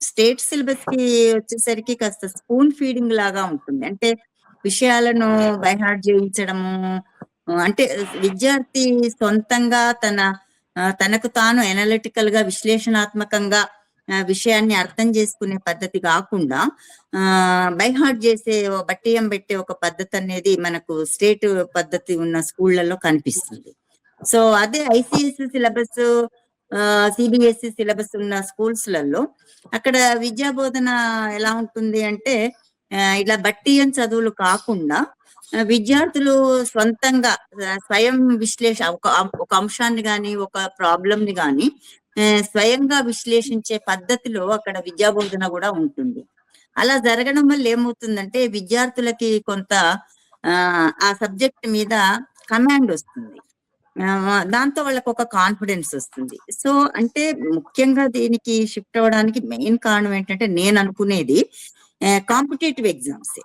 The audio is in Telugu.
స్టేట్ సిలబస్‌కి వచ్చేసరికి కాస్త స్పూన్ ఫీడింగ్ లాగా ఉంటుంది. అంటే విషయాలను బై హార్ట్ చేయించడము. అంటే విద్యార్థి సొంతంగా తనకు తాను అనలిటికల్‌గా, విశ్లేషణాత్మకంగా విషయాన్ని అర్థం చేసుకునే పద్ధతి గాకుండా బై హార్ట్ చేసే బట్టియం పెట్టే ఒక పద్ధతనేది మనకు స్టేట్ పద్ధతి ఉన్న స్కూళ్ళలో కనిపిస్తుంది. సో, అదే ఐసీఎస్‌ఈ సిలబస్ సీబీఎస్‌ఈ సిలబస్ ఉన్న స్కూల్స్‌లలో అక్కడ విద్యా బోధన ఎలా ఉంటుంది అంటే ఇలా బట్టియం చదువులు కాకుండా విద్యార్థులు స్వంతంగా స్వయం ఒక అంశాన్ని గాని, ఒక ప్రాబ్లమ్‌ని గాని స్వయంగా విశ్లేషించే పద్ధతిలో అక్కడ విద్యా బోధన గూడా ఉంటుంది. అలా జరగడం వల్ల ఏమవుతుందంటే విద్యార్థులకి కొంత ఆ సబ్జెక్ట్ మీద కమాండ్ ఒస్తుంది. దాంతో వాళ్ళకొక కాన్ఫిడెన్స్ ఒస్తుంది. సో, అంటే ముఖ్యంగా దీనికి షిఫ్ట్ అవ్వడానికి మెయిన్ కారణం ఏంటంటే నేననుకునేది కాంపిటీటివ్ ఎగ్జామ్సే.